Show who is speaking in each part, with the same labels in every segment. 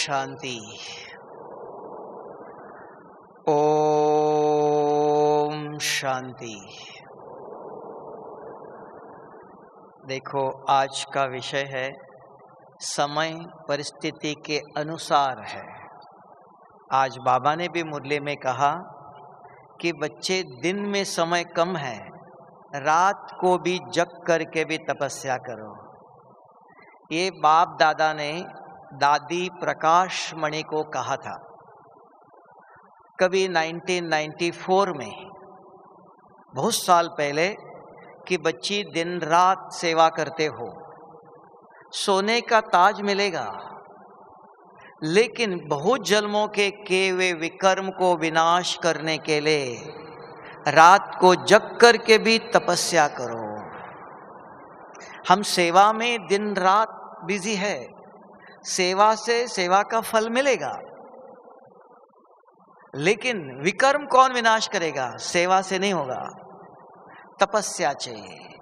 Speaker 1: शांति। ओम शांति। देखो, आज का विषय है समय परिस्थिति के अनुसार है। आज बाबा ने भी मुरली में कहा कि बच्चे, दिन में समय कम है, रात को भी जग करके भी तपस्या करो। ये बाप दादा ने दादी प्रकाश मणि को कहा था कभी 1994 में, बहुत साल पहले, कि बच्ची दिन रात सेवा करते हो, सोने का ताज मिलेगा, लेकिन बहुत जन्मों के किए हुए विकर्म को विनाश करने के लिए रात को जग करके भी तपस्या करो। हम सेवा में दिन रात बिजी है, सेवा से सेवा का फल मिलेगा, लेकिन विकर्म कौन विनाश करेगा? सेवा से नहीं होगा, तपस्या चाहिए।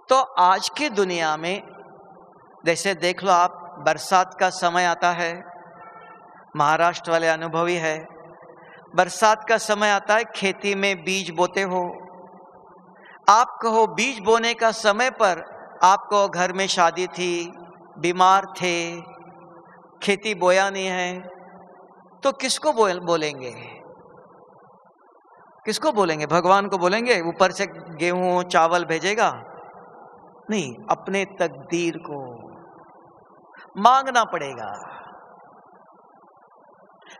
Speaker 1: तो आज की दुनिया में जैसे देख लो आप, बरसात का समय आता है, महाराष्ट्र वाले अनुभवी है, बरसात का समय आता है, खेती में बीज बोते हो। आप कहो बीज बोने का समय पर आपको घर में शादी थी, बीमार थे, खेती बोया नहीं है, तो किसको बोलेंगे? किसको बोलेंगे? भगवान को बोलेंगे ऊपर से गेहूं चावल भेजेगा? नहीं, अपने तकदीर को मांगना पड़ेगा।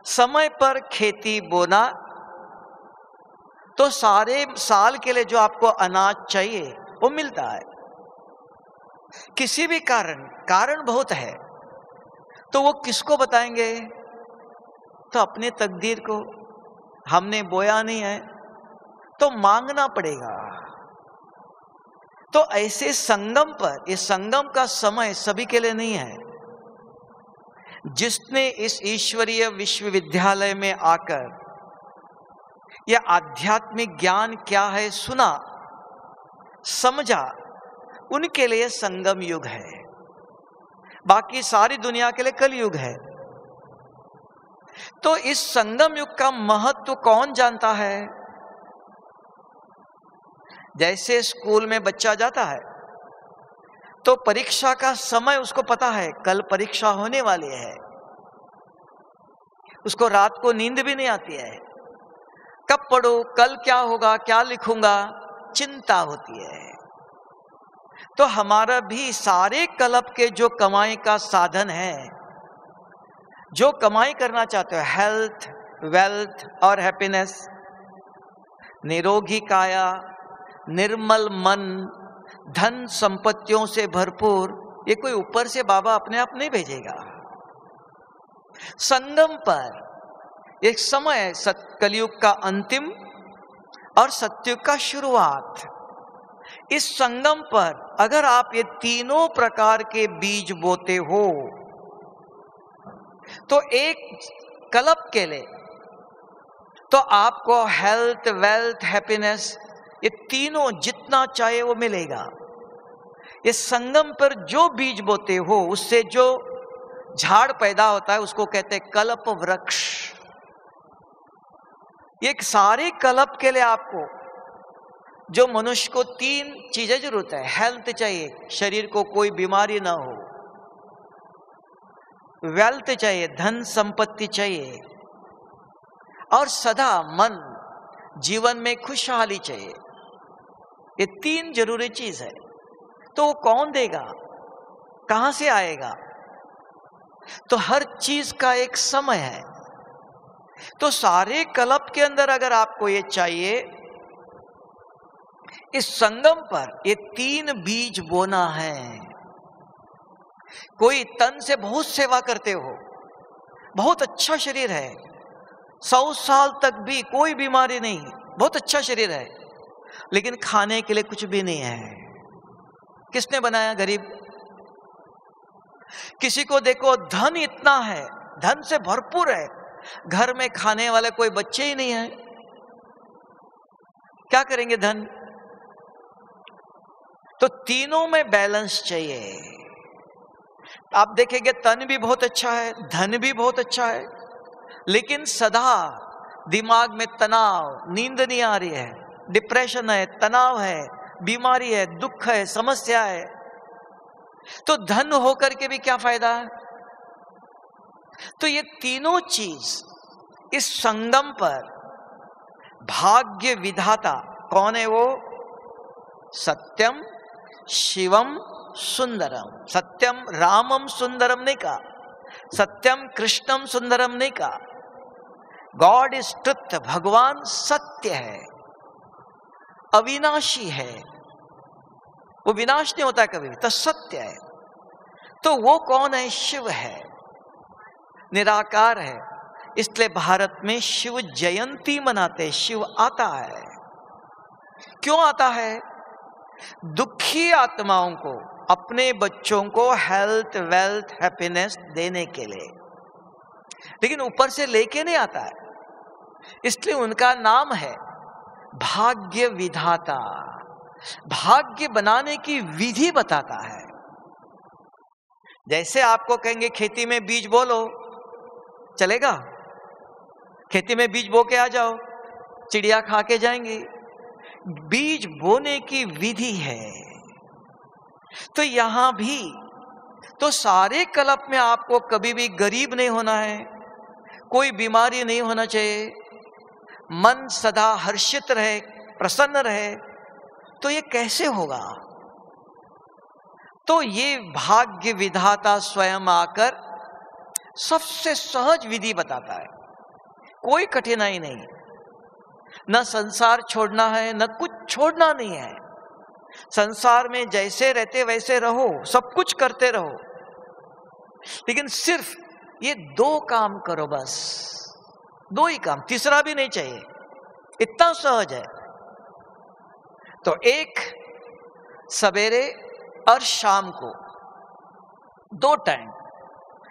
Speaker 1: समय पर खेती बोना तो सारे साल के लिए जो आपको अनाज चाहिए वो मिलता है। किसी भी कारण बहुत है, तो वो किसको बताएंगे? तो अपने तकदीर को। हमने बोया नहीं है तो मांगना पड़ेगा। तो ऐसे संगम पर, ये संगम का समय सभी के लिए नहीं है। जिसने इस ईश्वरीय विश्वविद्यालय में आकर यह आध्यात्मिक ज्ञान क्या है सुना, समझा, उनके लिए संगम युग है। बाकी सारी दुनिया के लिए कल युग है। तो इस संगम युग का महत्व कौन जानता है? जैसे स्कूल में बच्चा जाता है तो परीक्षा का समय उसको पता है, कल परीक्षा होने वाली है। उसको रात को नींद भी नहीं आती है, कब पढ़ूं, कल क्या होगा, क्या लिखूंगा, चिंता होती है। तो हमारा भी सारे कल्प के जो कमाई का साधन है, जो कमाई करना चाहते हो, हेल्थ, वेल्थ और हैप्पीनेस, निरोगी काया, निर्मल मन, धन संपत्तियों से भरपूर, ये कोई ऊपर से बाबा अपने आप नहीं भेजेगा। संगम पर एक समय, कलयुग का अंतिम और सत्युग का शुरुआत। इस संगम पर अगर आप ये तीनों प्रकार के बीज बोते हो तो एक कल्प के लिए तो आपको हेल्थ, वेल्थ, हैप्पीनेस, ये तीनों जितना चाहे वो मिलेगा। ये संगम पर जो बीज बोते हो, उससे जो झाड़ पैदा होता है उसको कहते हैं कल्प वृक्ष। ये सारे कल्प के लिए आपको, जो मनुष्य को तीन चीजें जरूरत है। हेल्थ चाहिए, शरीर को कोई बीमारी ना हो, वेल्थ चाहिए, धन संपत्ति चाहिए, और सदा मन, जीवन में खुशहाली चाहिए। ये तीन जरूरी चीज है। तो वो कौन देगा? कहां से आएगा? तो हर चीज का एक समय है। तो सारे कल्प के अंदर अगर आपको ये चाहिए, इस संगम पर ये तीन बीज बोना है। कोई तन से बहुत सेवा करते हो, बहुत अच्छा शरीर है, 100 साल तक भी कोई बीमारी नहीं, बहुत अच्छा शरीर है, लेकिन खाने के लिए कुछ भी नहीं है। किसने बनाया? गरीब। किसी को देखो धन इतना है, धन से भरपूर है, घर में खाने वाले कोई बच्चे ही नहीं है, क्या करेंगे धन? तो तीनों में बैलेंस चाहिए। आप देखेंगे तन भी बहुत अच्छा है, धन भी बहुत अच्छा है, लेकिन सदा दिमाग में तनाव, नींद नहीं आ रही है, डिप्रेशन है, तनाव है, बीमारी है, दुख है, समस्या है, तो धन होकर के भी क्या फायदा है? तो ये तीनों चीज इस संगम पर भाग्य विधाता कौन है? वो सत्यम शिवम सुंदरम। सत्यम रामम सुंदरम नहीं कहा, सत्यम कृष्णम सुंदरम नहीं कहा। गॉड इज ट्रुथ, भगवान सत्य है, अविनाशी है, वो विनाश नहीं होता कभी, तो सत्य है। तो वो कौन है? शिव है, निराकार है। इसलिए भारत में शिव जयंती मनाते, शिव आता है। क्यों आता है? दुखी आत्माओं को, अपने बच्चों को हेल्थ, वेल्थ, हैप्पीनेस देने के लिए, लेकिन ऊपर से लेके नहीं आता है। इसलिए उनका नाम है भाग्य विधाता। भाग्य बनाने की विधि बताता है। जैसे आपको कहेंगे खेती में बीज बो लो, चलेगा? खेती में बीज बो के आ जाओ, चिड़िया खा के जाएंगी। बीज बोने की विधि है। तो यहां भी तो सारे कल्प में आपको कभी भी गरीब नहीं होना है, कोई बीमारी नहीं होना चाहिए, मन सदा हर्षित रहे, प्रसन्न रहे। तो ये कैसे होगा? तो ये भाग्य विधाता स्वयं आकर सबसे सहज विधि बताता है। कोई कठिनाई नहीं, न संसार छोड़ना है, न कुछ छोड़ना नहीं है। संसार में जैसे रहते वैसे रहो, सब कुछ करते रहो, लेकिन सिर्फ ये 2 काम करो, बस 2 ही काम, तीसरा भी नहीं चाहिए। इतना सहज है। तो एक सवेरे और शाम को 2 टाइम,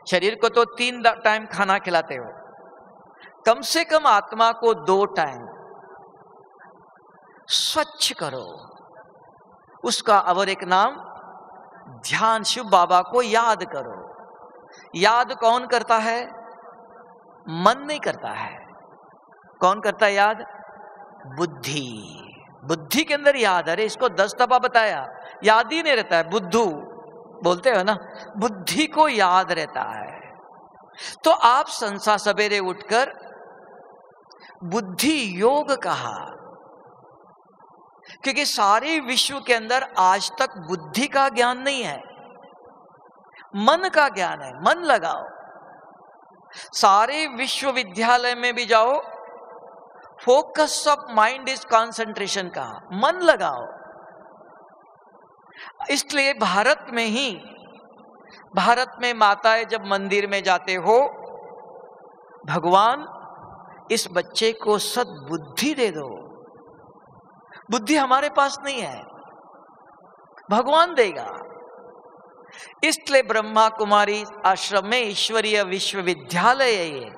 Speaker 1: शरीर को तो 3 टाइम खाना खिलाते हो, कम से कम आत्मा को 2 टाइम स्वच्छ करो। उसका और एक नाम ध्यान, शिव बाबा को याद करो। याद कौन करता है? मन नहीं करता है। कौन करता है याद? बुद्धि। बुद्धि के अंदर याद। अरे इसको 10 दफा बताया, याद ही नहीं रहता है। बुद्धू बोलते हो ना, बुद्धि को याद रहता है। तो आप संसा सवेरे उठकर बुद्धि योग कहा, क्योंकि सारे विश्व के अंदर आज तक बुद्धि का ज्ञान नहीं है, मन का ज्ञान है। मन लगाओ। सारे विश्वविद्यालय में भी जाओ, focus of mind is concentration का, मन लगाओ। इसलिए भारत में ही, भारत में माताएं जब मंदिर में जाते हो, भगवान इस बच्चे को सद्बुद्धि दे दो। बुद्धि हमारे पास नहीं है, भगवान देगा। इसलिए ब्रह्मा कुमारी आश्रम में ईश्वरीय विश्वविद्यालय है ये।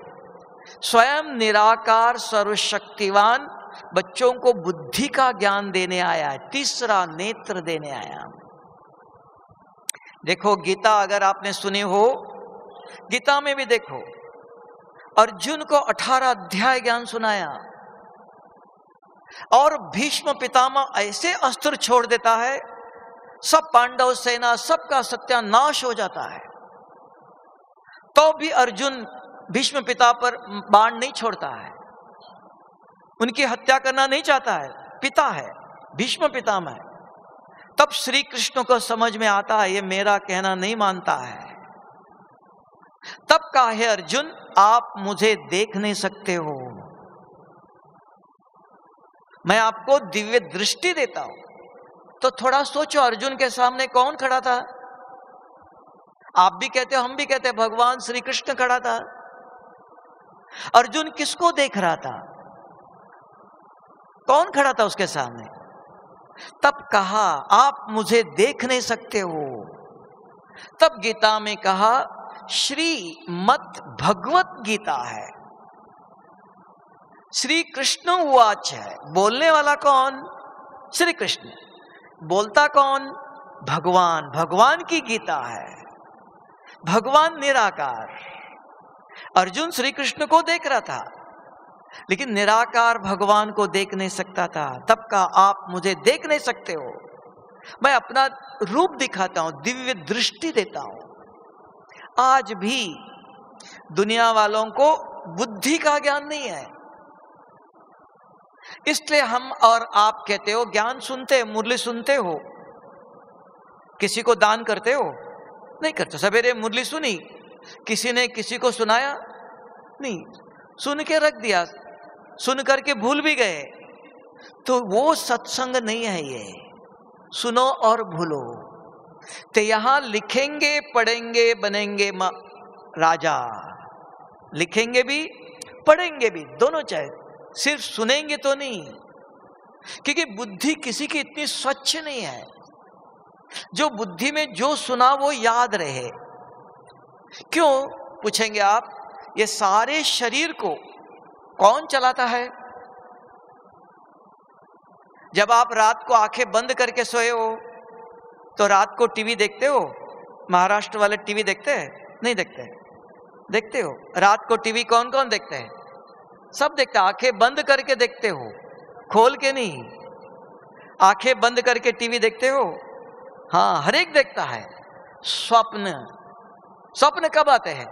Speaker 1: स्वयं निराकार सर्वशक्तिवान बच्चों को बुद्धि का ज्ञान देने आया है, तीसरा नेत्र देने आया। देखो गीता अगर आपने सुनी हो, गीता में भी देखो, अर्जुन को 18 अध्याय ज्ञान सुनाया, और भीष्म पितामह ऐसे अस्त्र छोड़ देता है, सब पांडव सेना सबका सत्यानाश हो जाता है। तो भी अर्जुन भीष्म पिता पर बाण नहीं छोड़ता है, उनकी हत्या करना नहीं चाहता है। पिता है, भीष्म पितामह है। तब श्री कृष्ण को समझ में आता है ये मेरा कहना नहीं मानता है। तब कहा है अर्जुन आप मुझे देख नहीं सकते हो, मैं आपको दिव्य दृष्टि देता हूं। तो थोड़ा सोचो, अर्जुन के सामने कौन खड़ा था? आप भी कहते हो, हम भी कहते हैं, भगवान श्री कृष्ण खड़ा था। अर्जुन किसको देख रहा था? कौन खड़ा था उसके सामने? तब कहा आप मुझे देख नहीं सकते हो। तब गीता में कहा श्रीमद् भगवत गीता है, श्री कृष्ण उवाच है। बोलने वाला कौन? श्री कृष्ण। बोलता कौन? भगवान। भगवान की गीता है। भगवान निराकार। अर्जुन श्री कृष्ण को देख रहा था, लेकिन निराकार भगवान को देख नहीं सकता था। तब कहा, आप मुझे देख नहीं सकते हो, मैं अपना रूप दिखाता हूं, दिव्य दृष्टि देता हूं। आज भी दुनिया वालों को बुद्धि का ज्ञान नहीं है, इसलिए हम और आप कहते हो ज्ञान सुनते, मुरली सुनते हो, किसी को दान करते हो? नहीं करते। सवेरे मुरली सुनी, किसी ने किसी को सुनाया? नहीं, सुन के रख दिया, सुन करके भूल भी गए। तो वो सत्संग नहीं है ये, सुनो और भूलो। तो यहां लिखेंगे, पढ़ेंगे, बनेंगे राजा। लिखेंगे भी, पढ़ेंगे भी, दोनों चाहे, सिर्फ सुनेंगे तो नहीं, क्योंकि बुद्धि किसी की इतनी स्वच्छ नहीं है जो बुद्धि में जो सुना वो याद रहे। क्यों पूछेंगे आप? ये सारे शरीर को कौन चलाता है? जब आप रात को आंखें बंद करके सोए हो तो रात को टीवी देखते हो? महाराष्ट्र वाले टीवी देखते हैं? नहीं देखते? देखते हो? रात को टीवी कौन कौन देखते हैं? सब देखते हैं। आंखें बंद करके देखते हो, खोल के नहीं। आंखें बंद करके टीवी देखते हो? हाँ, हर एक देखता है। स्वप्न, स्वप्न कब आते हैं?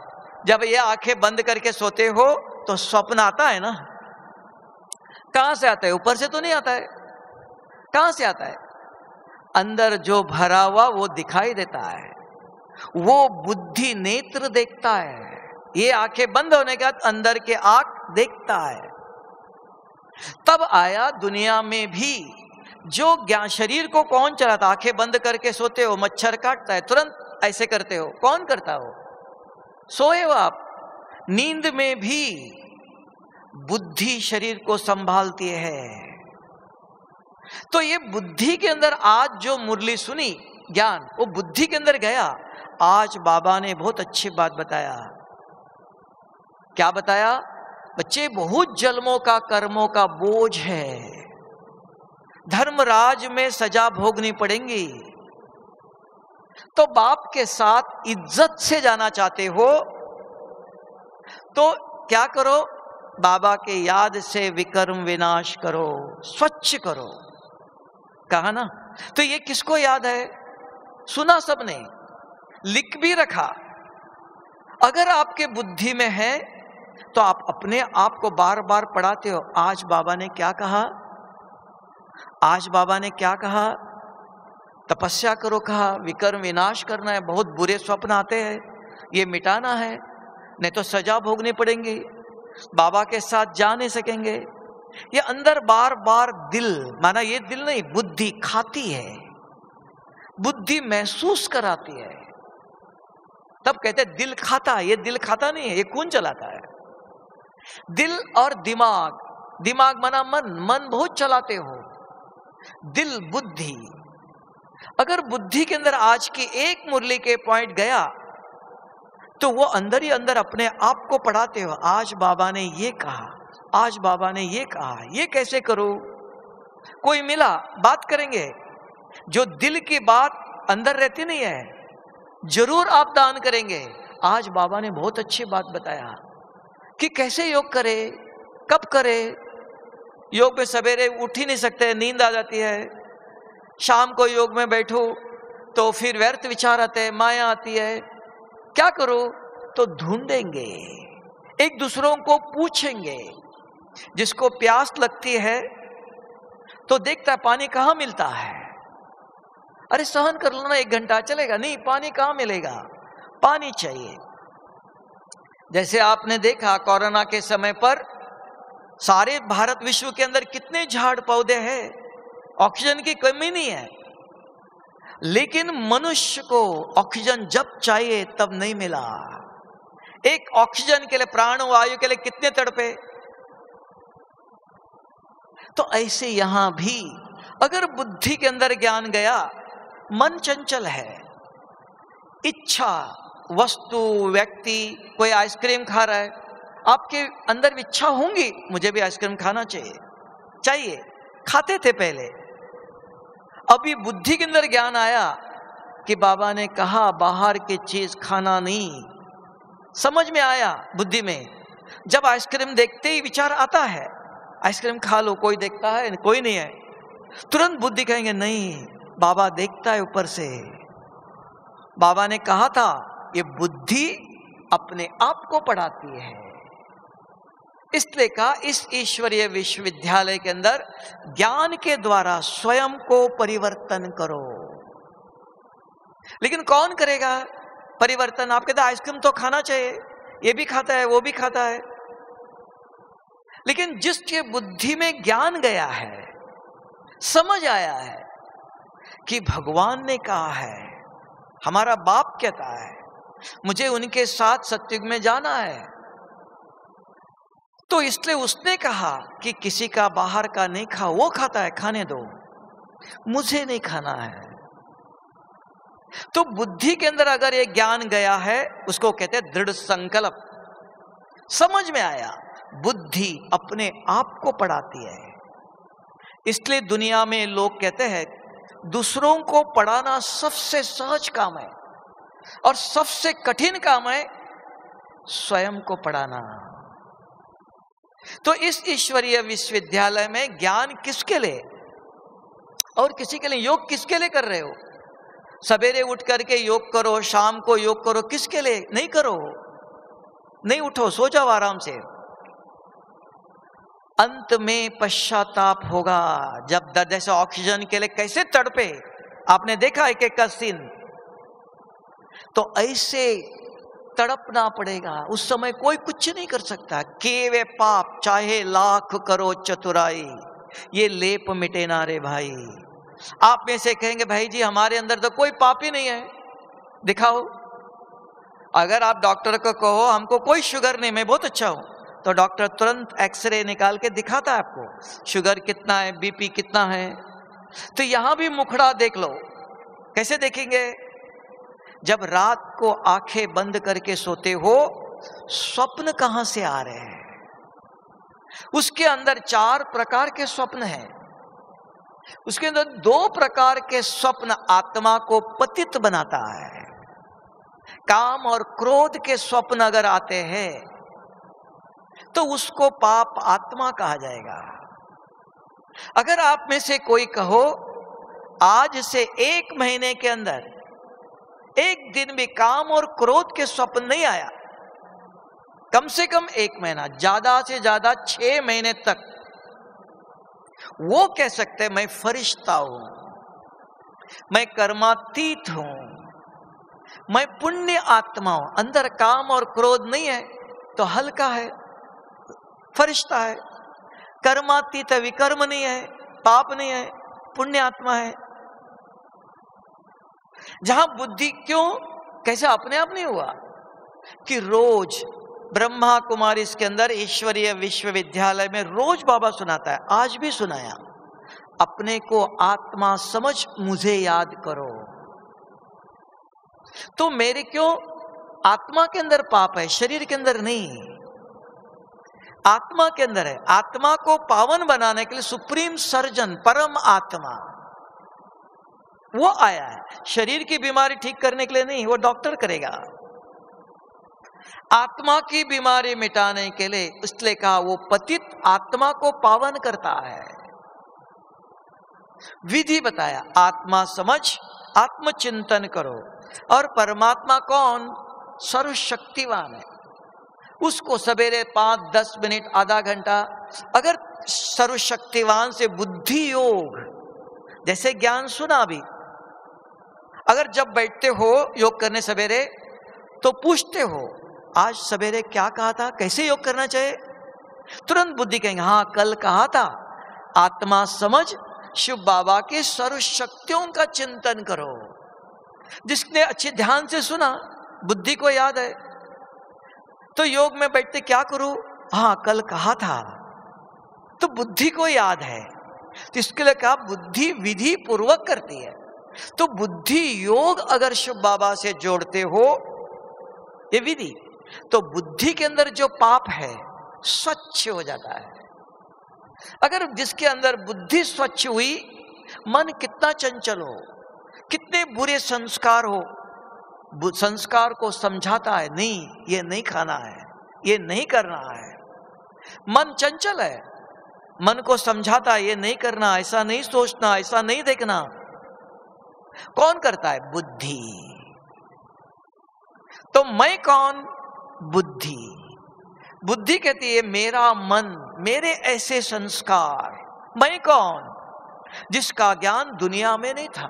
Speaker 1: जब ये आंखें बंद करके सोते हो तो स्वप्न आता है ना। कहां से आता है? ऊपर से तो नहीं आता है। कहां से आता है? अंदर जो भरा हुआ वो दिखाई देता है, वो बुद्धि नेत्र देखता है। ये आंखें बंद होने के बाद अंदर के आंख देखता है। तब आया दुनिया में भी जो ज्ञान, शरीर को कौन चलाता? आंखें बंद करके सोते हो, मच्छर काटता है, तुरंत ऐसे करते हो, कौन करता हो? सोए हो आप। नींद में भी बुद्धि शरीर को संभालती है। तो ये बुद्धि के अंदर आज जो मुरली सुनी, ज्ञान, वो बुद्धि के अंदर गया। आज बाबा ने बहुत अच्छी बात बताया। क्या बताया? बच्चे, बहुत जन्मों का कर्मों का बोझ है, धर्मराज में सजा भोगनी पड़ेंगी। तो बाप के साथ इज्जत से जाना चाहते हो तो क्या करो? बाबा के याद से विकर्म विनाश करो, स्वच्छ करो। कहा ना? तो ये किसको याद है? सुना सबने, लिख भी रखा। अगर आपके बुद्धि में है तो आप अपने आप को बार बार पढ़ाते हो। आज बाबा ने क्या कहा? आज बाबा ने क्या कहा? तपस्या करो कहा, विकर्म विनाश करना है, बहुत बुरे स्वप्न आते हैं, ये मिटाना है, नहीं तो सजा भोगनी पड़ेंगी, बाबा के साथ जा नहीं सकेंगे। ये अंदर बार बार दिल, माना ये दिल नहीं, बुद्धि खाती है, बुद्धि महसूस कराती है। तब कहते हैं दिल खाता। ये दिल खाता नहीं है, ये कौन चलाता है? दिल और दिमाग। दिमाग माना मन, मन बहुत चलाते हो। दिल, बुद्धि। अगर बुद्धि के अंदर आज की एक मुरली के पॉइंट गया तो वो अंदर ही अंदर अपने आप को पढ़ाते हो। आज बाबा ने ये कहा, आज बाबा ने ये कहा, ये कैसे करो? कोई मिला, बात करेंगे। जो दिल की बात अंदर रहती नहीं है, जरूर आप दान करेंगे। आज बाबा ने बहुत अच्छी बात बताया कि कैसे योग करे, कब करे। योग में सवेरे उठ ही नहीं सकते, नींद आ जाती है। शाम को योग में बैठो तो फिर व्यर्थ विचार आते हैं, माया आती है। क्या करो? तो ढूंढेंगे, एक दूसरों को पूछेंगे। जिसको प्यास लगती है तो देखता है पानी कहां मिलता है। अरे सहन कर लो ना, 1 घंटा चलेगा। नहीं, पानी कहां मिलेगा? पानी चाहिए। जैसे आपने देखा कोरोना के समय पर सारे भारत विश्व के अंदर कितने झाड़ पौधे हैं, ऑक्सीजन की कमी नहीं है, लेकिन मनुष्य को ऑक्सीजन जब चाहिए तब नहीं मिला। एक ऑक्सीजन के लिए, प्राणवायु के लिए कितने तड़पे। तो ऐसे यहां भी अगर बुद्धि के अंदर ज्ञान गया, मन चंचल है, इच्छा, वस्तु, व्यक्ति, कोई आइसक्रीम खा रहा है, आपके अंदर इच्छा होंगी, मुझे भी आइसक्रीम खाना चाहिए, खाते थे पहले। अभी बुद्धि के अंदर ज्ञान आया कि बाबा ने कहा बाहर की चीज खाना नहीं। समझ में आया बुद्धि में। जब आइसक्रीम देखते ही विचार आता है आइसक्रीम खा लो, कोई देखता है कोई नहीं है, तुरंत बुद्धि कहेंगे नहीं बाबा देखता है ऊपर से। बाबा ने कहा था ये बुद्धि अपने आप को पढ़ाती है। इसलिए कहा इस ईश्वरीय विश्वविद्यालय के अंदर ज्ञान के द्वारा स्वयं को परिवर्तन करो। लेकिन कौन करेगा परिवर्तन? आप कहते आइसक्रीम तो खाना चाहिए, ये भी खाता है वो भी खाता है, लेकिन जिसके बुद्धि में ज्ञान गया है, समझ आया है कि भगवान ने कहा है, हमारा बाप कहता है मुझे उनके साथ सत्युग में जाना है, तो इसलिए उसने कहा कि किसी का बाहर का नहीं खाओ, वो खाता है खाने दो, मुझे नहीं खाना है। तो बुद्धि के अंदर अगर ये ज्ञान गया है उसको कहते हैं दृढ़ संकल्प। समझ में आया बुद्धि अपने आप को पढ़ाती है। इसलिए दुनिया में लोग कहते हैं दूसरों को पढ़ाना सबसे सहज काम है और सबसे कठिन काम है स्वयं को पढ़ाना। तो इस ईश्वरीय विश्वविद्यालय में ज्ञान किसके लिए और किसी के लिए? योग किसके लिए कर रहे हो? सवेरे उठ करके योग करो, शाम को योग करो, किसके लिए? नहीं करो, नहीं उठो, सो जाओ आराम से। अंत में पश्चाताप होगा। जब दर्द जैसे ऑक्सीजन के लिए कैसे तड़पे, आपने देखा एक एक का सीन, तो ऐसे तड़पना पड़ेगा। उस समय कोई कुछ नहीं कर सकता। केवे पाप चाहे लाख करो चतुराई, ये लेप मिटे ना रे भाई। आप में से कहेंगे भाई जी हमारे अंदर तो कोई पाप ही नहीं है, दिखाओ। अगर आप डॉक्टर को कहो हमको कोई शुगर नहीं, मैं बहुत अच्छा हूं, तो डॉक्टर तुरंत एक्सरे निकाल के दिखाता है आपको शुगर कितना है, बीपी कितना है। तो यहां भी मुखड़ा देख लो। कैसे देखेंगे? जब रात को आंखें बंद करके सोते हो, स्वप्न कहां से आ रहे हैं? उसके अंदर 4 प्रकार के स्वप्न हैं। उसके अंदर 2 प्रकार के स्वप्न आत्मा को पतित बनाता है। काम और क्रोध के स्वप्न अगर आते हैं तो उसको पाप आत्मा कहा जाएगा। अगर आप में से कोई कहो आज से 1 महीने के अंदर एक दिन भी काम और क्रोध के स्वप्न नहीं आया, कम से कम 1 महीना, ज्यादा से ज्यादा 6 महीने तक, वो कह सकते हैं मैं फरिश्ता हूं, मैं कर्मातीत हूं, मैं पुण्य आत्मा हूं। अंदर काम और क्रोध नहीं है तो हल्का है, फरिश्ता है। कर्मातीत है, विकर्म नहीं है, पाप नहीं है, पुण्य आत्मा है। जहां बुद्धि क्यों, कैसे अपने आप नहीं हुआ कि रोज ब्रह्मा कुमारी इसके अंदर ईश्वरीय विश्वविद्यालय में रोज बाबा सुनाता है, आज भी सुनाया, अपने को आत्मा समझ मुझे याद करो। तो मेरे क्यों आत्मा के अंदर पाप है, शरीर के अंदर नहीं, आत्मा के अंदर है। आत्मा को पावन बनाने के लिए सुप्रीम सर्जन परम आत्मा वो आया है। शरीर की बीमारी ठीक करने के लिए नहीं, वो डॉक्टर करेगा। आत्मा की बीमारी मिटाने के लिए, इसलिए कहा वो पतित आत्मा को पावन करता है। विधि बताया, आत्मा समझ, आत्मचिंतन करो। और परमात्मा कौन? सर्वशक्तिवान है। उसको सवेरे 5-10 मिनट, आधा घंटा, अगर सर्वशक्तिवान से बुद्धि योग, जैसे ज्ञान सुना भी, अगर जब बैठते हो योग करने सवेरे तो पूछते हो आज सवेरे क्या कहा था, कैसे योग करना चाहिए, तुरंत बुद्धि कहेंगे हाँ कल कहा था। आत्मा समझ, शिव बाबा के सर्व शक्तियों का चिंतन करो। जिसने अच्छे ध्यान से सुना, बुद्धि को याद है, तो योग में बैठते क्या करूं, हाँ कल कहा था, तो बुद्धि को याद है। तो इसके लिए कहा बुद्धि विधि पूर्वक करती है। तो बुद्धि योग अगर शिव बाबा से जोड़ते हो, ये विधि, तो बुद्धि के अंदर जो पाप है स्वच्छ हो जाता है। अगर जिसके अंदर बुद्धि स्वच्छ हुई, मन कितना चंचल हो, कितने बुरे संस्कार हो, संस्कार को समझाता है, नहीं ये नहीं खाना है, ये नहीं करना है। मन चंचल है, मन को समझाता है ये नहीं करना, ऐसा नहीं सोचना, ऐसा नहीं देखना। कौन करता है? बुद्धि। तो मैं कौन? बुद्धि। बुद्धि कहती है मेरा मन, मेरे ऐसे संस्कार। मैं कौन? जिसका ज्ञान दुनिया में नहीं था।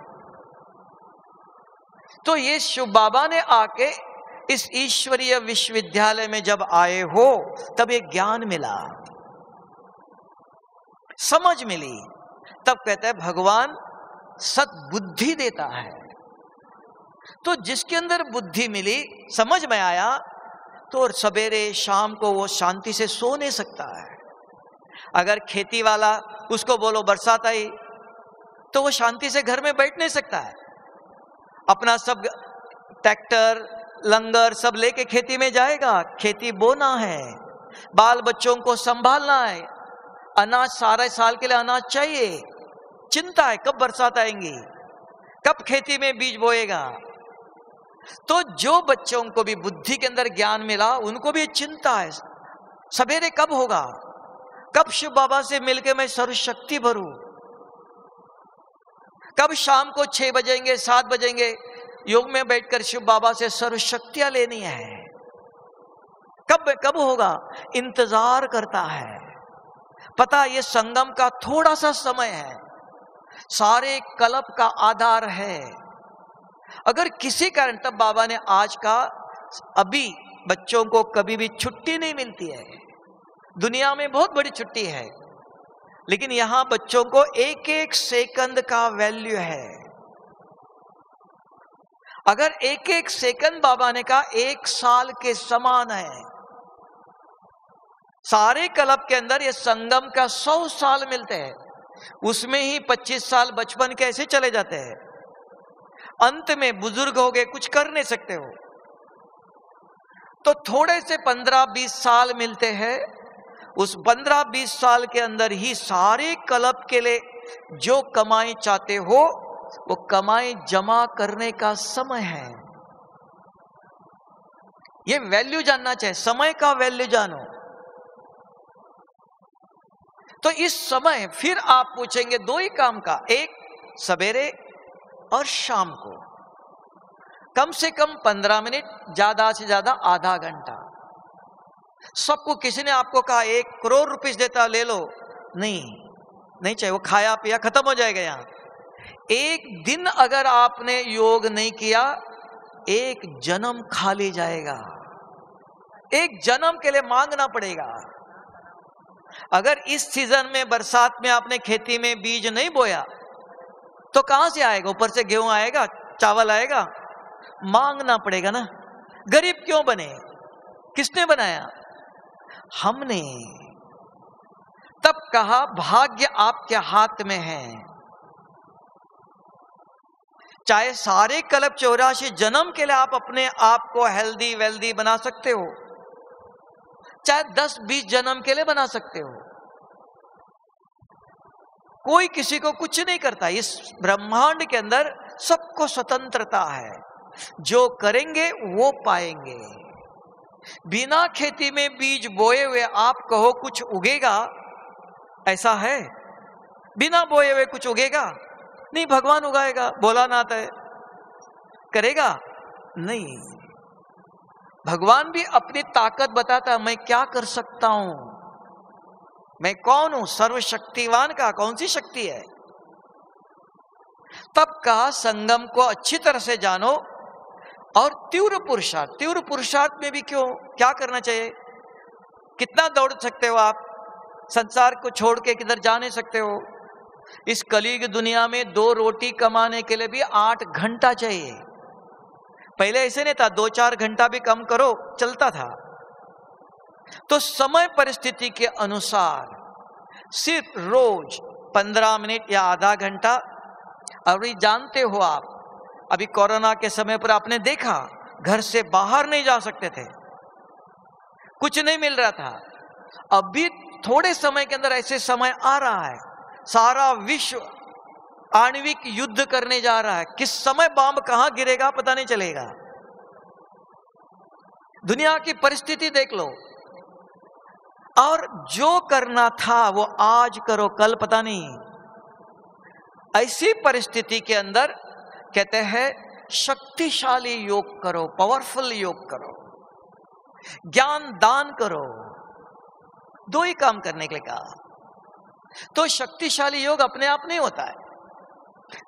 Speaker 1: तो ये शिव बाबा ने आके इस ईश्वरीय विश्वविद्यालय में जब आए हो, तब ये ज्ञान मिला, समझ मिली। तब कहते हैं भगवान सद्बुद्धि देता है। तो जिसके अंदर बुद्धि मिली, समझ में आया, तो सवेरे शाम को वो शांति से सो नहीं सकता है। अगर खेती वाला उसको बोलो बरसात आई, तो वो शांति से घर में बैठ नहीं सकता है। अपना सब ट्रैक्टर लंगर सब लेके खेती में जाएगा, खेती बोना है, बाल बच्चों को संभालना है, अनाज सारे साल के लिए अनाज चाहिए, चिंता है कब बरसात आएंगी, कब खेती में बीज बोएगा। तो जो बच्चों को भी बुद्धि के अंदर ज्ञान मिला, उनको भी चिंता है सवेरे कब होगा, कब शिव बाबा से मिलके मैं सर्वशक्ति भरूं, कब शाम को 6 बजेंगे 7 बजेंगे योग में बैठकर शिव बाबा से सर्वशक्तियां लेनी है। कब होगा, इंतजार करता है। पता ये संगम का थोड़ा सा समय है, सारे कल्प का आधार है। अगर किसी कारण, तब बाबा ने आज का, अभी बच्चों को कभी भी छुट्टी नहीं मिलती है, दुनिया में बहुत बड़ी छुट्टी है, लेकिन यहां बच्चों को एक एक सेकंड का वैल्यू है। अगर एक एक सेकंड बाबा ने कहा 1 साल के समान है। सारे कल्प के अंदर ये संगम का 100 साल मिलते हैं, उसमें ही 25 साल बचपन कैसे चले जाते हैं। अंत में बुजुर्ग हो गए, कुछ कर नहीं सकते हो, तो थोड़े से 15-20 साल मिलते हैं। उस 15-20 साल के अंदर ही सारे कल्प के लिए जो कमाई चाहते हो, वो कमाई जमा करने का समय है। ये वैल्यू जानना चाहिए, समय का वैल्यू जानो। तो इस समय फिर आप पूछेंगे 2 ही काम का, एक सवेरे और शाम को, कम से कम 15 मिनट, ज्यादा से ज्यादा आधा घंटा। सबको किसी ने आपको कहा 1 करोड़ रुपए देता ले लो, नहीं चाहिए, वो खाया पिया खत्म हो जाएगा। यहां एक दिन अगर आपने योग नहीं किया, 1 जन्म खाली जाएगा, 1 जन्म के लिए मांगना पड़ेगा। अगर इस सीजन में बरसात में आपने खेती में बीज नहीं बोया, तो कहां से आएगा? ऊपर से गेहूं आएगा, चावल आएगा, मांगना पड़ेगा ना। गरीब क्यों बने? किसने बनाया? हमने। तब कहा भाग्य आपके हाथ में है। चाहे सारे कल्प 84 जन्म के लिए आप अपने आप को हेल्दी वेल्दी बना सकते हो, चाहे 10-20 जन्म के लिए बना सकते हो, कोई किसी को कुछ नहीं करता। इस ब्रह्मांड के अंदर सबको स्वतंत्रता है, जो करेंगे वो पाएंगे। बिना खेती में बीज बोए हुए आप कहो कुछ उगेगा, ऐसा है? बिना बोए हुए कुछ उगेगा नहीं, भगवान उगाएगा, बोला ना है, करेगा नहीं। भगवान भी अपनी ताकत बताता है, मैं क्या कर सकता हूं, मैं कौन हूं, सर्वशक्तिवान का कौन सी शक्ति है। तब कहा संगम को अच्छी तरह से जानो और तीव्र पुरुषार्थ में भी क्या करना चाहिए? कितना दौड़ सकते हो आप? संसार को छोड़ के किधर जा नहीं सकते हो। इस कलयुग दुनिया में 2 रोटी कमाने के लिए भी 8 घंटा चाहिए। पहले ऐसे नहीं था, 2-4 घंटा भी कम करो चलता था। तो समय परिस्थिति के अनुसार सिर्फ रोज 15 मिनट या आधा घंटा। अभी जानते हो आप, अभी कोरोना के समय पर आपने देखा, घर से बाहर नहीं जा सकते थे, कुछ नहीं मिल रहा था। अभी थोड़े समय के अंदर ऐसे समय आ रहा है, सारा विश्व आणविक युद्ध करने जा रहा है, किस समय बम कहां गिरेगा पता नहीं चलेगा। दुनिया की परिस्थिति देख लो, और जो करना था वो आज करो, कल पता नहीं। ऐसी परिस्थिति के अंदर कहते हैं शक्तिशाली योग करो, पावरफुल योग करो, ज्ञान दान करो, दो ही काम करने के लिए कहा। तो शक्तिशाली योग अपने आप नहीं होता है।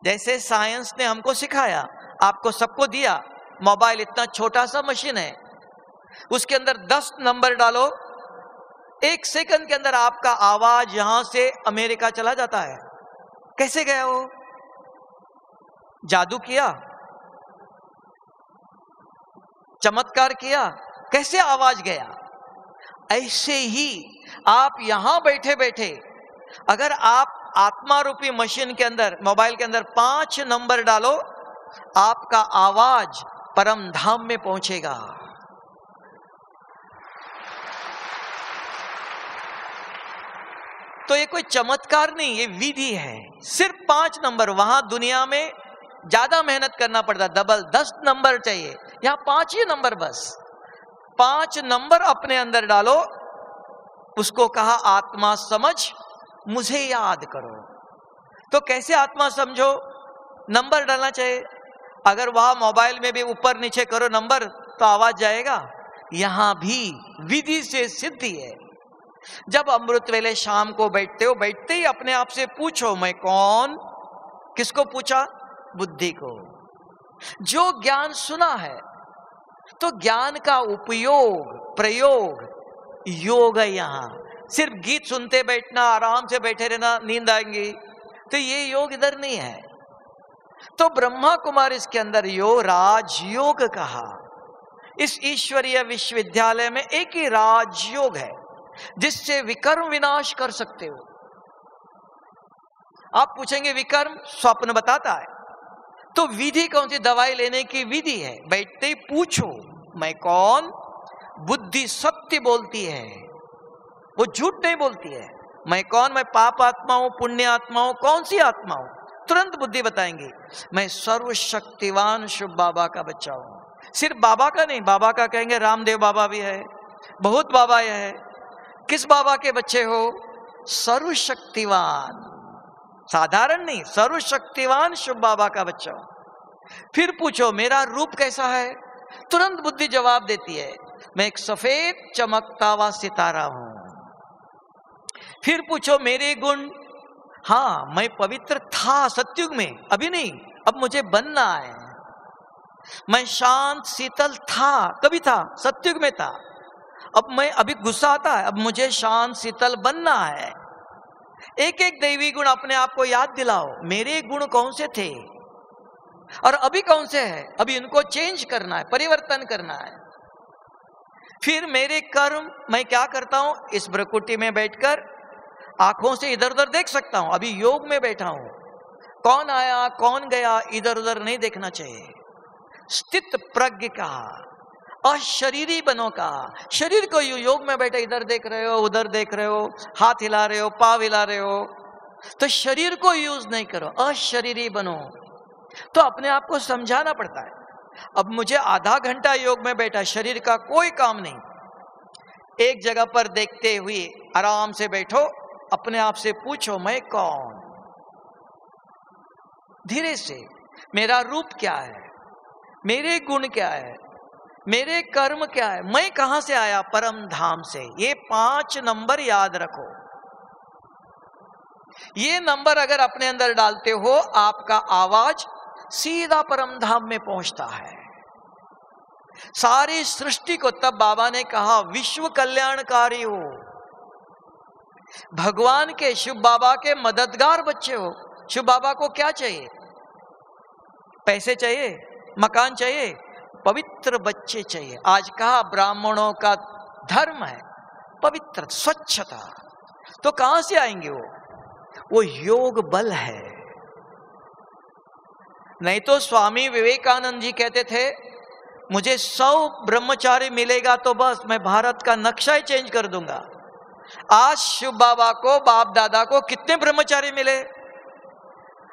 Speaker 1: जैसे साइंस ने हमको सिखाया, आपको सबको दिया मोबाइल, इतना छोटा सा मशीन है, उसके अंदर 10 नंबर डालो, 1 सेकंड के अंदर आपका आवाज यहां से अमेरिका चला जाता है। कैसे गया वो? जादू किया, चमत्कार किया, कैसे आवाज गया? ऐसे ही आप यहां बैठे बैठे अगर आप आत्मा रूपी मशीन के अंदर, मोबाइल के अंदर 5 नंबर डालो, आपका आवाज परम धाम में पहुंचेगा। तो ये कोई चमत्कार नहीं, ये विधि है। सिर्फ 5 नंबर, वहां दुनिया में ज्यादा मेहनत करना पड़ता, डबल 10 नंबर चाहिए, यहां 5 ही नंबर बस। 5 नंबर अपने अंदर डालो, उसको कहा आत्मा समझ, मुझे याद करो। तो कैसे आत्मा समझो? नंबर डालना चाहिए। अगर वहां मोबाइल में भी ऊपर नीचे करो नंबर तो आवाज जाएगा। यहां भी विधि से सिद्धि है। जब अमृत वेले शाम को बैठते हो, बैठते ही अपने आप से पूछो मैं कौन। किसको पूछा? बुद्धि को। जो ज्ञान सुना है, तो ज्ञान का उपयोग, प्रयोग, योग है। यहां सिर्फ गीत सुनते बैठना, आराम से बैठे रहना, नींद आएंगी, तो ये योग इधर नहीं है। तो ब्रह्मा कुमार इसके अंदर योग, राजयोग कहा। इस ईश्वरीय विश्वविद्यालय में एक ही राजयोग है जिससे विकर्म विनाश कर सकते हो। आप पूछेंगे विकर्म, स्वप्न बताता है, तो विधि कौन सी? दवाई लेने की विधि है। बैठते ही पूछो मैं कौन। बुद्धि सत्य बोलती है, वो झूठ नहीं बोलती है। मैं कौन? मैं पाप आत्मा हूं, पुण्य आत्मा हूं, कौन सी आत्मा हूं? तुरंत बुद्धि बताएंगे। मैं सर्वशक्तिवान शुभ बाबा का बच्चा हूं। सिर्फ बाबा का नहीं, बाबा का कहेंगे रामदेव बाबा भी है, बहुत बाबा है। किस बाबा के बच्चे हो? सर्वशक्तिवान, साधारण नहीं, सर्वशक्तिवान शुभ बाबा का बच्चा हूं। फिर पूछो मेरा रूप कैसा है? तुरंत बुद्धि जवाब देती है, मैं एक सफेद चमकता हुआ सितारा हूं। फिर पूछो मेरे गुण? हाँ, मैं पवित्र था सतयुग में, अभी नहीं, अब मुझे बनना है। मैं शांत शीतल था, कभी था, सतयुग में था, अब मैं, अभी गुस्सा आता है, अब मुझे शांत शीतल बनना है। एक एक दैवी गुण अपने आप को याद दिलाओ, मेरे गुण कौन से थे और अभी कौन से हैं, अभी इनको चेंज करना है, परिवर्तन करना है। फिर मेरे कर्म, मैं क्या करता हूं? इस भ्रकुटी में बैठकर आंखों से इधर उधर देख सकता हूं, अभी योग में बैठा हूं, कौन आया कौन गया इधर उधर नहीं देखना चाहिए। स्थित प्रज्ञ कहा, अशरीरी बनो कहा। शरीर को योग में बैठे इधर देख रहे हो, उधर देख रहे हो, हाथ हिला रहे हो, पाव हिला रहे हो, तो शरीर को यूज नहीं करो, अशरीरी बनो। तो अपने आप को समझाना पड़ता है, अब मुझे आधा घंटा योग में बैठा, शरीर का कोई काम नहीं। एक जगह पर देखते हुए आराम से बैठो, अपने आप से पूछो मैं कौन। धीरे से, मेरा रूप क्या है, मेरे गुण क्या है, मेरे कर्म क्या है, मैं कहां से आया? परम धाम से। ये 5 नंबर याद रखो। ये नंबर अगर अपने अंदर डालते हो, आपका आवाज सीधा परम धाम में पहुंचता है। सारी सृष्टि को, तब बाबा ने कहा विश्व कल्याणकारी हो, भगवान के, शिव बाबा के मददगार बच्चे हो। शिव बाबा को क्या चाहिए? पैसे चाहिए, मकान चाहिए, पवित्र बच्चे चाहिए। आज कहा ब्राह्मणों का धर्म है पवित्र, स्वच्छता। तो कहां से आएंगे वो योग बल है। नहीं तो स्वामी विवेकानंद जी कहते थे मुझे 100 ब्रह्मचारी मिलेगा तो बस मैं भारत का नक्शा ही चेंज कर दूंगा। आज शिव बाबा को, बाप दादा को कितने ब्रह्मचारी मिले?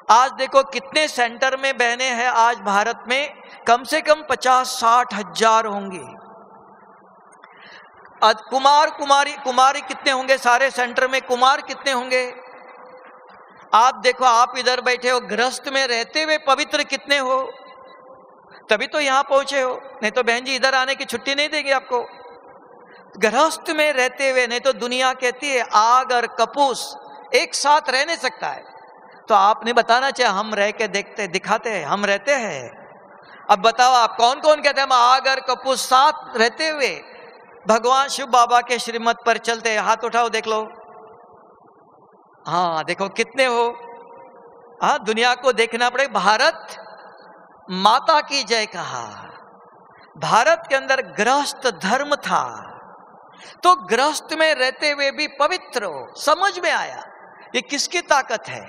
Speaker 1: आज देखो कितने सेंटर में बहनें हैं आज भारत में, कम से कम 50-60 हजार होंगी। कुमार कुमारी कितने होंगे सारे सेंटर में, कुमार कितने होंगे? आप देखो, आप इधर बैठे हो, गृहस्थ में रहते हुए पवित्र कितने हो? तभी तो यहां पहुंचे हो, नहीं तो बहन जी इधर आने की छुट्टी नहीं देंगे आपको। गृहस्थ में रहते हुए, नहीं तो दुनिया कहती है आग और कपूस एक साथ रह नहीं सकता है, तो आपने बताना चाहिए हम रह के देखते दिखाते हैं, हम रहते हैं। अब बताओ आप कौन कौन कहते हैं हम आग और कपूस साथ रहते हुए भगवान शिव बाबा के श्रीमत पर चलते हैं? हाथ उठाओ देख लो। हाँ देखो कितने हो। हाँ, दुनिया को देखना पड़ेगा। भारत माता की जय कहा, भारत के अंदर गृहस्थ धर्म था, तो गृहस्थ में रहते हुए भी पवित्र हो। समझ में आया ये किसकी ताकत है?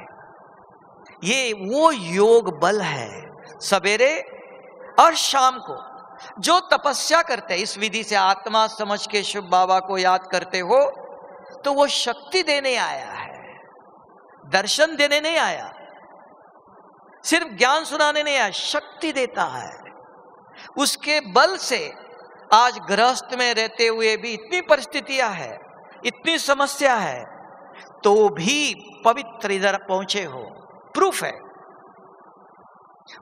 Speaker 1: ये वो योग बल है। सवेरे और शाम को जो तपस्या करते हैं, इस विधि से आत्मा समझ के शिव बाबा को याद करते हो, तो वो शक्ति देने आया है, दर्शन देने नहीं आया, सिर्फ ज्ञान सुनाने नहीं आया, शक्ति देता है। उसके बल से आज गृहस्थ में रहते हुए भी इतनी परिस्थितियां है, इतनी समस्या है, तो भी पवित्र इधर पहुंचे हो। प्रूफ है।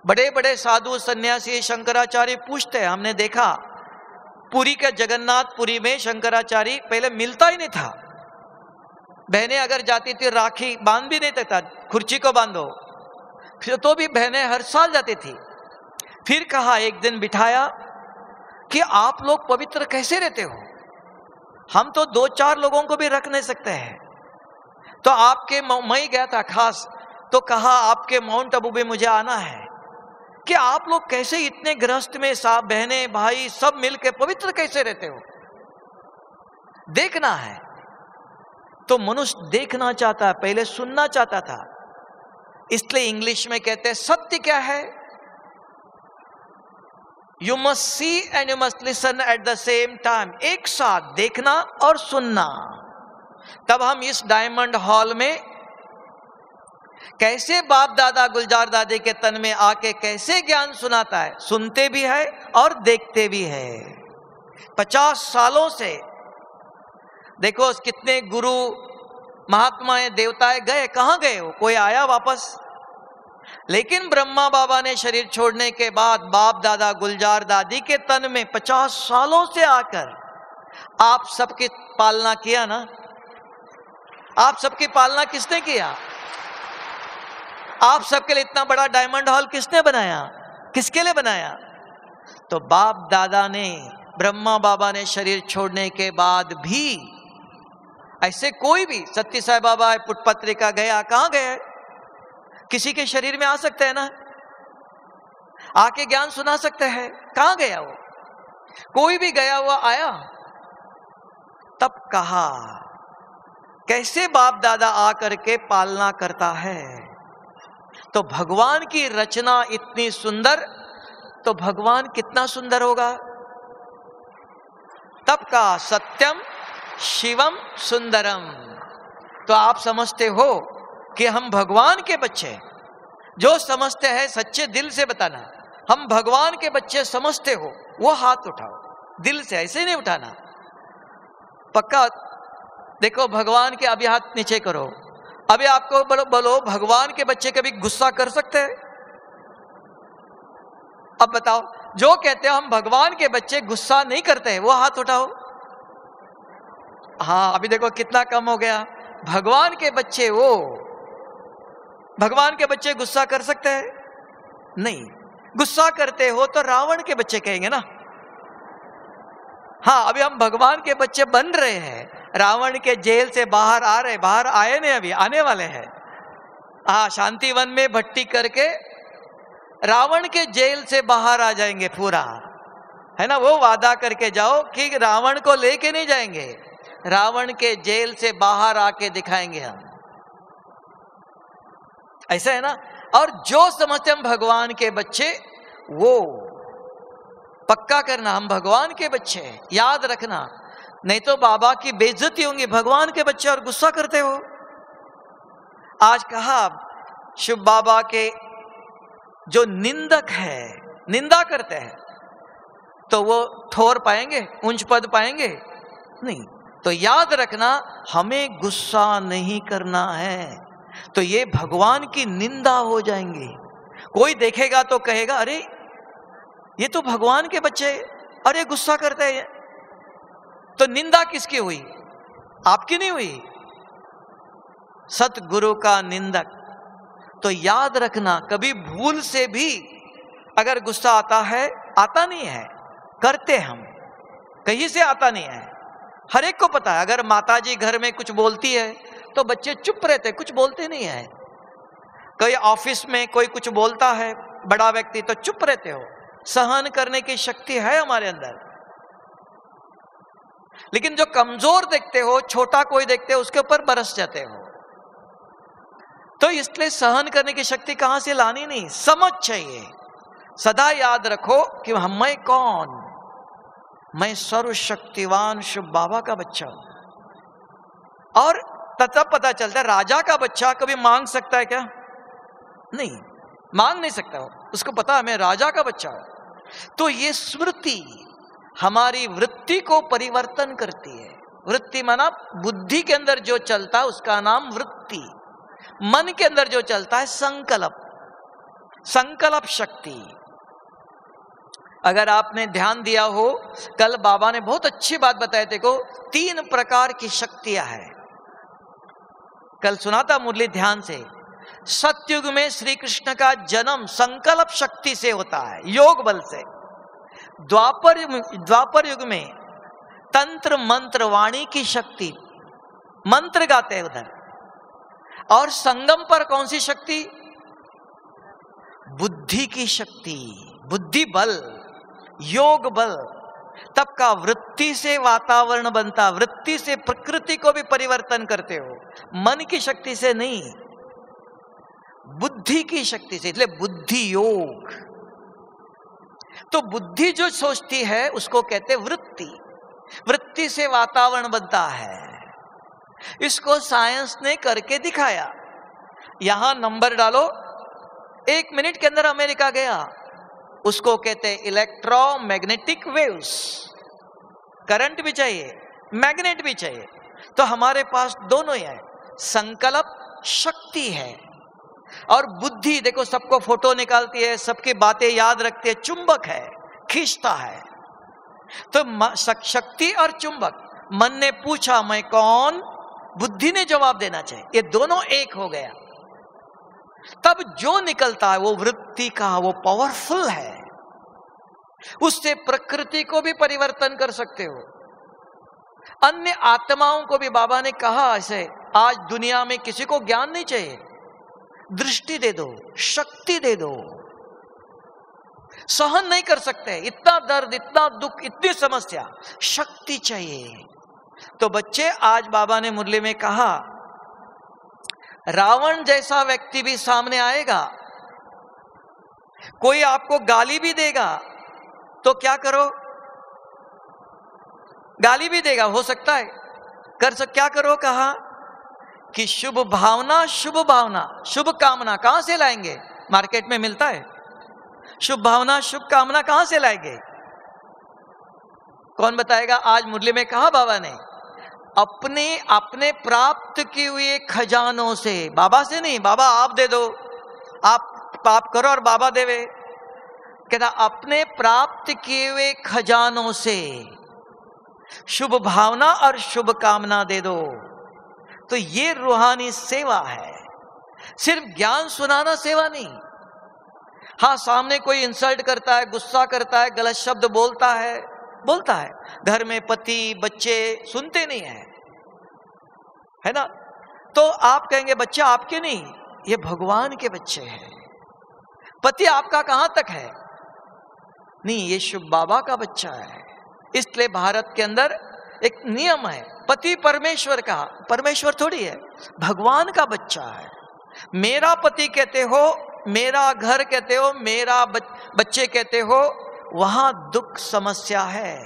Speaker 1: बड़े बड़े साधु सन्यासी शंकराचार्य पूछते हैं, हमने देखा पुरी के जगन्नाथपुरी में शंकराचार्य पहले मिलता ही नहीं था। बहनें अगर जाती थी राखी बांध भी नहीं सकता, खुर्ची को बांधो, फिर तो भी बहनें हर साल जाती थी। फिर कहा, एक दिन बिठाया कि आप लोग पवित्र कैसे रहते हो, हम तो 2-4 लोगों को भी रख नहीं सकते हैं। तो आपके मैं गया था खास, तो कहा आपके माउंट आबू में मुझे आना है कि आप लोग कैसे इतने गृहस्थ में साहब बहनें भाई सब मिलके पवित्र कैसे रहते हो, देखना है। तो मनुष्य देखना चाहता है, पहले सुनना चाहता था। इसलिए इंग्लिश में कहते हैं सत्य क्या है? You must see and you must listen at the same time. एक साथ देखना और सुनना। तब हम इस डायमंड हॉल में कैसे बाप दादा गुलजार दादी के तन में आके कैसे ज्ञान सुनाता है, सुनते भी है और देखते भी है। 50 सालों से देखो कितने गुरु महात्माएं देवताएं गए, कहां गए हो? कोई आया वापस? लेकिन ब्रह्मा बाबा ने शरीर छोड़ने के बाद बाप दादा गुलजार दादी के तन में 50 सालों से आकर आप सबकी पालना किया ना। आप सबकी पालना किसने किया? आप सबके लिए इतना बड़ा डायमंड हॉल किसने बनाया? किसके लिए बनाया? तो बाप दादा ने, ब्रह्मा बाबा ने शरीर छोड़ने के बाद भी ऐसे कोई भी, सत्य साई बाबा पुटपत्रिका गया, कहां गए? किसी के शरीर में आ सकते हैं ना, आके ज्ञान सुना सकते हैं, कहां गया वो? कोई भी गया हुआ आया? तब कहा कैसे बाप दादा आकर के पालना करता है। तो भगवान की रचना इतनी सुंदर, तो भगवान कितना सुंदर होगा। तब का सत्यम शिवम सुंदरम। तो आप समझते हो कि हम भगवान के बच्चे, जो समझते हैं सच्चे दिल से बताना, हम भगवान के बच्चे समझते हो, वो हाथ उठाओ दिल से, ऐसे नहीं उठाना। पक्का देखो भगवान के, अभी हाथ नीचे करो। अभी आपको बोलो भगवान के बच्चे कभी गुस्सा कर सकते हैं? अब बताओ, जो कहते हो हम भगवान के बच्चे गुस्सा नहीं करते हैं, वो हाथ उठाओ। हाँ, अभी देखो कितना कम हो गया। भगवान के बच्चे, वो भगवान के बच्चे गुस्सा कर सकते हैं? नहीं। गुस्सा करते हो तो रावण के बच्चे कहेंगे ना। हाँ, अभी हम भगवान के बच्चे बन रहे हैं, रावण के जेल से बाहर आ रहे, बाहर आए नहीं, अभी आने वाले हैं। हाँ, शांतिवन में भट्टी करके रावण के जेल से बाहर आ जाएंगे पूरा, है ना। वो वादा करके जाओ कि रावण को लेके नहीं जाएंगे, रावण के जेल से बाहर आके दिखाएंगे हम, ऐसा है ना। और जो समझते हम भगवान के बच्चे, वो पक्का करना हम भगवान के बच्चे हैं, याद रखना, नहीं तो बाबा की बेइज्जती होंगी। भगवान के बच्चे और गुस्सा करते हो। आज कहा शिव बाबा के जो निंदक है, निंदा करते हैं, तो वो ठोर पाएंगे, ऊंच पद पाएंगे? नहीं। तो याद रखना, हमें गुस्सा नहीं करना है, तो ये भगवान की निंदा हो जाएंगे। कोई देखेगा तो कहेगा अरे ये तो भगवान के बच्चे, अरे गुस्सा करते हैं। तो निंदा किसकी हुई? आपकी नहीं हुई, सतगुरु का निंदक। तो याद रखना, कभी भूल से भी अगर गुस्सा आता है, आता नहीं है, करते हम, कहीं से आता नहीं है, हर एक को पता है। अगर माताजी घर में कुछ बोलती है तो बच्चे चुप रहते, कुछ बोलते नहीं है। कोई ऑफिस में कोई कुछ बोलता है, बड़ा व्यक्ति, तो चुप रहते हो। सहन करने की शक्ति है हमारे अंदर। लेकिन जो कमजोर देखते हो, छोटा कोई देखते हो, उसके ऊपर बरस जाते हो। तो इसलिए सहन करने की शक्ति कहां से लानी? नहीं, समझ चाहिए। सदा याद रखो कि मैं कौन? मैं सर्वशक्तिवान शिव बाबा का बच्चा हूं। और तब पता चलता है राजा का बच्चा कभी मांग सकता है क्या? नहीं, मांग नहीं सकता हो, उसको पता है मैं राजा का बच्चा हूं। तो ये स्मृति हमारी वृत्ति को परिवर्तन करती है। वृत्ति माना बुद्धि के अंदर जो चलता है उसका नाम वृत्ति, मन के अंदर जो चलता है संकल्प, संकल्प शक्ति। अगर आपने ध्यान दिया हो, कल बाबा ने बहुत अच्छी बात बताई, देखो 3 प्रकार की शक्तियां हैं। कल सुना था मुरली ध्यान से। सतयुग में श्री कृष्ण का जन्म संकल्प शक्ति से होता है, योग बल से। द्वापर युग में तंत्र मंत्र वाणी की शक्ति, मंत्र गाते हैं उधर। और संगम पर कौन सी शक्ति? बुद्धि की शक्ति, बुद्धि बल, योग बल। तब का वृत्ति से वातावरण बनता, वृत्ति से प्रकृति को भी परिवर्तन करते हो, मन की शक्ति से नहीं, बुद्धि की शक्ति से। इसलिए बुद्धि योग। तो बुद्धि जो सोचती है उसको कहते वृत्ति। वृत्ति से वातावरण बनता है। इसको साइंस ने करके दिखाया। यहां नंबर डालो, 1 मिनट के अंदर अमेरिका गया। उसको कहते हैं इलेक्ट्रोमैग्नेटिक वेव्स। करंट भी चाहिए, मैग्नेट भी चाहिए। तो हमारे पास दोनों ही है, संकल्प शक्ति है और बुद्धि। देखो सबको फोटो निकालती है, सबकी बातें याद रखती है, चुंबक है, खींचता है। तो शक्ति और चुंबक। मन ने पूछा मैं कौन, बुद्धि ने जवाब देना चाहिए, ये दोनों एक हो गया। तब जो निकलता है वो वृत्ति का, वो पावरफुल है। उससे प्रकृति को भी परिवर्तन कर सकते हो। अन्य आत्माओं को भी बाबा ने कहा ऐसे, आज दुनिया में किसी को ज्ञान नहीं चाहिए, दृष्टि दे दो, शक्ति दे दो। सहन नहीं कर सकते, इतना दर्द, इतना दुख, इतनी समस्या, शक्ति चाहिए। तो बच्चे, आज बाबा ने मुरली में कहा रावण जैसा व्यक्ति भी सामने आएगा, कोई आपको गाली भी देगा तो क्या करो? गाली भी देगा, हो सकता है क्या करो? कहा कि शुभ भावना, शुभ भावना, शुभ कामना कहां से लाएंगे? मार्केट में मिलता है शुभ भावना, शुभ कामना कहां से लाएंगे? कौन बताएगा? आज मुरली में कहा बाबा ने, अपने प्राप्त किए हुए खजानों से, बाबा से नहीं, बाबा आप दे दो, आप पाप करो और बाबा देवे। कहता अपने प्राप्त किए हुए खजानों से शुभ भावना और शुभ कामना दे दो। तो ये रूहानी सेवा है, सिर्फ ज्ञान सुनाना सेवा नहीं। हाँ, सामने कोई इंसल्ट करता है, गुस्सा करता है, गलत शब्द बोलता है, घर में पति बच्चे सुनते नहीं है ना? तो आप कहेंगे बच्चे आपके नहीं, ये भगवान के बच्चे हैं। पति आपका कहां तक है? नहीं, ये शिव बाबा का बच्चा है। इसलिए भारत के अंदर एक नियम है, पति परमेश्वर का, परमेश्वर थोड़ी है, भगवान का बच्चा है। मेरा पति कहते हो, मेरा घर कहते हो, मेरा बच्चे कहते हो, वहां दुख समस्या है।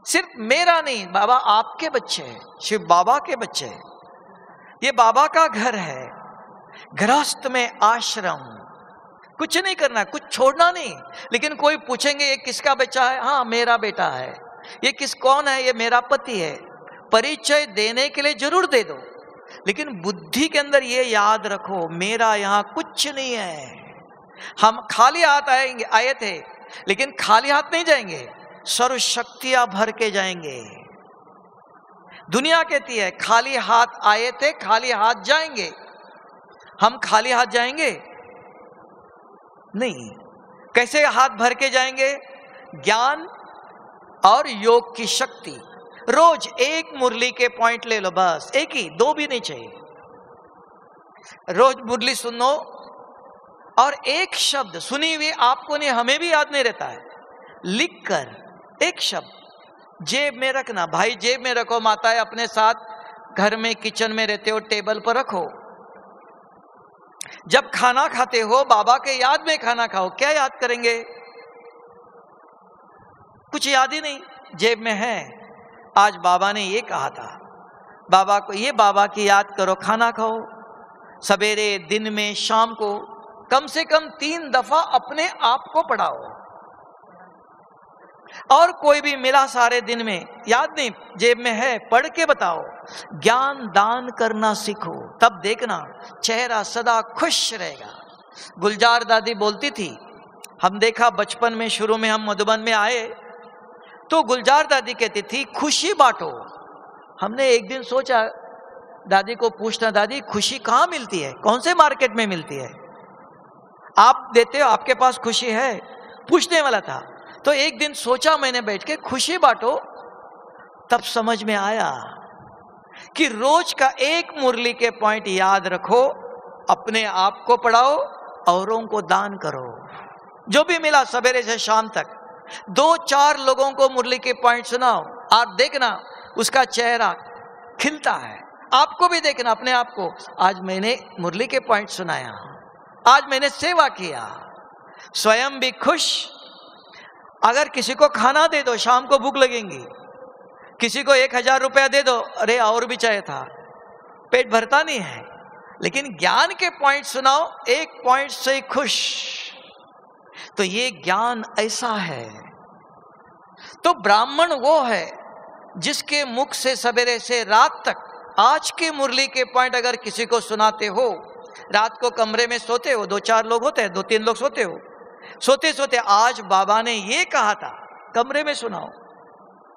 Speaker 1: सिर्फ मेरा नहीं, बाबा आपके बच्चे हैं, शिव बाबा के बच्चे हैं। ये बाबा का घर है। गृहस्थ में आश्रम, कुछ नहीं करना, कुछ छोड़ना नहीं। लेकिन कोई पूछेंगे ये किसका बच्चा है? हाँ मेरा बेटा है। ये कौन है? ये मेरा पति है। परिचय देने के लिए जरूर दे दो, लेकिन बुद्धि के अंदर ये याद रखो मेरा यहाँ कुछ नहीं है। हम खाली हाथ आए थे, लेकिन खाली हाथ नहीं जाएंगे, सर्व शक्तियां भर के जाएंगे। दुनिया कहती है खाली हाथ आए थे खाली हाथ जाएंगे। हम खाली हाथ जाएंगे नहीं। कैसे हाथ भर के जाएंगे? ज्ञान और योग की शक्ति। रोज एक मुरली के पॉइंट ले लो, बस एक ही, दो भी नहीं चाहिए। रोज मुरली सुनो और एक शब्द सुनी हुई आपको नहीं, हमें भी याद नहीं रहता है, लिखकर एक शब्द जेब में रखना। भाई जेब में रखो, माताएं अपने साथ घर में किचन में रहते हो टेबल पर रखो। जब खाना खाते हो बाबा के याद में खाना खाओ। क्या याद करेंगे? कुछ याद ही नहीं, जेब में है। आज बाबा ने ये कहा था, बाबा को ये बाबा की याद करो, खाना खाओ। सवेरे, दिन में, शाम को कम से कम 3 दफा अपने आप को पढ़ाओ। और कोई भी मिला सारे दिन में, याद नहीं, जेब में है, पढ़ के बताओ। ज्ञान दान करना सीखो, तब देखना चेहरा सदा खुश रहेगा। गुलजार दादी बोलती थी, हम देखा बचपन में, शुरू में हम मधुबन में आए तो गुलजार दादी कहती थी खुशी बांटो। हमने एक दिन सोचा दादी को पूछना, दादी खुशी कहाँ मिलती है? कौन से मार्केट में मिलती है? आप देते हो, आपके पास खुशी है? पूछने वाला था। तो एक दिन सोचा मैंने बैठ के, खुशी बांटो। तब समझ में आया कि रोज का एक मुरली के पॉइंट याद रखो, अपने आप को पढ़ाओ, औरों को दान करो। जो भी मिला सवेरे से शाम तक 2-4 लोगों को मुरली के पॉइंट सुनाओ। आप देखना उसका चेहरा खिलता है। आपको भी देखना अपने आप को, आज मैंने मुरली के पॉइंट सुनाया, आज मैंने सेवा किया, स्वयं भी खुश। अगर किसी को खाना दे दो, शाम को भूख लगेंगी, किसी को 1000 रुपया दे दो, अरे और भी चाहिए था, पेट भरता नहीं है। लेकिन ज्ञान के पॉइंट सुनाओ, एक पॉइंट से खुश। तो ये ज्ञान ऐसा है। तो ब्राह्मण वो है जिसके मुख से सवेरे से रात तक, आज के मुरली के पॉइंट अगर किसी को सुनाते हो, रात को कमरे में सोते हो, 2-4 लोग होते हैं, 2-3 लोग सोते हो, सोते सोते आज बाबा ने ये कहा था, कमरे में सुनाओ